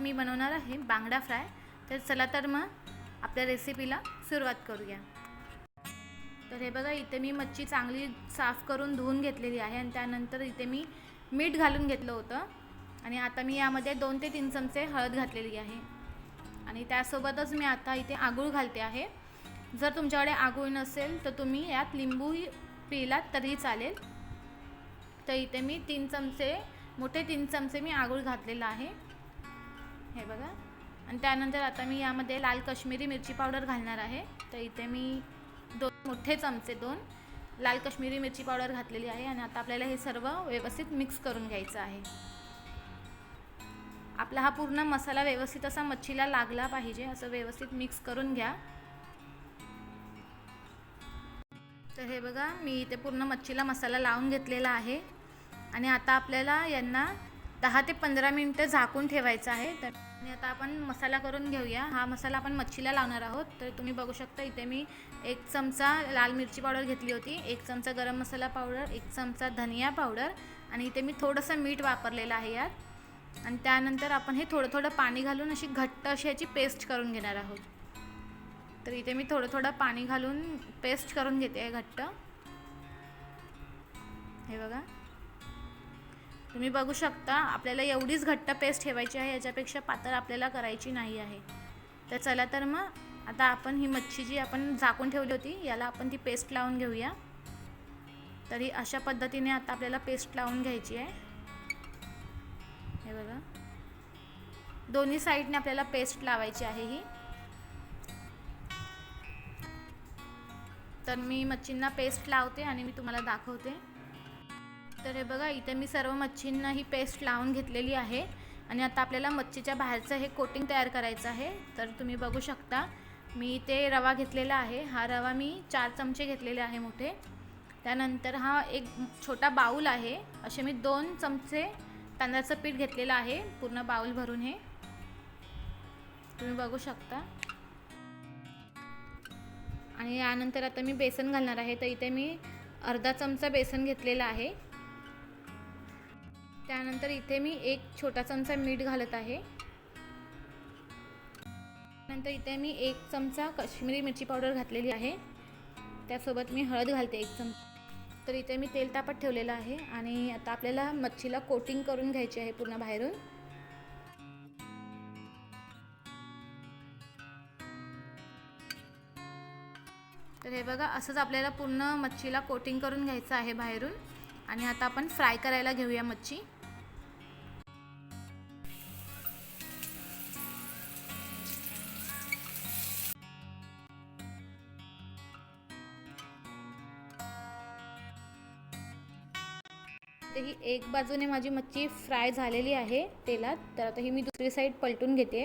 मी बनवणार आहे बांगडा फ्राय। तर चला तर मग आपल्या रेसिपीला सुरुवात करूया। तर हे बघा, इथे मी मच्छी चांगली साफ करून धुवून घेतलेली आहे आणि त्यानंतर इथे मी मीठ घालून घेतलं होतं आणि आता मी यामध्ये 2 ते 3 चमचे हळद घातलेली आहे आणि त्यासोबतच मी आता इथे आगूळ घालते आहे। जर तुमच्याकडे आगूळ नसेल तर तुम्ही यात लिंबूही पिळलात तरीही चालेल। तर इथे मी 3 चमचे मोठे 3 चमचे मी आगूळ घातलेला आहे, हे बघा। आणि त्यानंतर आता मी यामध्ये लाल काश्मीरी मिरची पावडर घालणार आहे। तर इथे मी 2 मोठे चमचे 2 लाल काश्मीरी मिरची पावडर घातलेली आहे आणि आता आपल्याला हे सर्व व्यवस्थित मिक्स करून घ्यायचं आहे। आपला हा पूर्ण मसाला व्यवस्थित असा मच्छीला लागला पाहिजे, असं व्यवस्थित मिक्स करून घ्या। तर हे बघा, मी इथे पूर्ण मच्छीला मसाला लावून घेतलेला आहे आणि आता आपल्याला यांना 10 ते 15 मिनिटं झाकून ठेवायचं आहे। तर आता आपण मसाला करून घेऊया। हा मसाला आपण मच्छीला लावणार आहोत। तर तुम्ही बघू शकता, इथे मी 1 चमचा लाल मिरची पावडर घेतली होती, 1 चमचा गरम मसाला पावडर, 1 चमचा धनिया पावडर आणि इथे मी थोडंसं मीठ वापरलेलं आहे यात। आणि त्यानंतर आपण हे थोडं थोडं पाणी घालून अशी घट्ट अशी याची पेस्ट करून घेणार आहोत। तर इथे मी थोडं थोडं पाणी घालून पेस्ट करून घेते आहे घट्ट, हे बघा। तुम्ही बघू शकता, आपल्याला एवढीच घट्ट पेस्ट ठेवायची आहे, याच्यापेक्षा पातळ आपल्याला करायची नाही आहे। तर चला तर मग आता आपण ही मच्छी जी आपण झाकून ठेवली होती याला आपण ती पेस्ट लावून घेऊया। तरी अशा पद्धतीने आता आपल्याला पेस्ट लावून घ्यायची आहे, हे बघा। दोन्ही साईडने आपल्याला पेस्ट लावायची आहे ही। तर मी मच्छींना पेस्ट लावते आणि मी तुम्हाला दाखवते। तर हे बघा, इथे मी सर्व मच्छींना ही पेस्ट लावून घेतलेली आहे आणि आता आपल्याला मच्छीच्या बाहेरचं हे कोटिंग तयार करायचं आहे। तर तुम्ही बघू शकता, मी इथे रवा घेतलेला आहे। हा रवा मी 4 चमचे घेतलेले आहे मोठे। त्यानंतर हा एक छोटा बाऊल आहे, असे मी 2 चमचे तांदळाचं पीठ घेतलेलं आहे, पूर्ण बाऊल भरून हे तुम्ही बघू शकता। आणि यानंतर आता मी बेसन घालणार आहे। तर इथे मी अर्धा चमचा बेसन घेतलेला आहे। त्यानंतर इथे मी 1 छोटा चमचा मीठ घालत आहे। नंतर इथे मी 1 चमचा काश्मीरी मिरची पावडर घातलेली आहे, त्यासोबत मी हळद घालते 1 चमचा। तर इथे मी तेल तापत ठेवलेलं आहे आणि आता आपल्याला मच्छीला कोटिंग करून घ्यायची आहे पूर्ण बाहेरून। तर हे बघा, असंच आपल्याला पूर्ण मच्छीला कोटिंग करून घ्यायचं आहे बाहेरून। आणि आता आपण फ्राय करायला घेऊया मच्छी। ही एक बाजूने माझी मच्छी फ्राय झालेली आहे तेलात। तर आता ही मी दुसरी साईड पलटून घेते।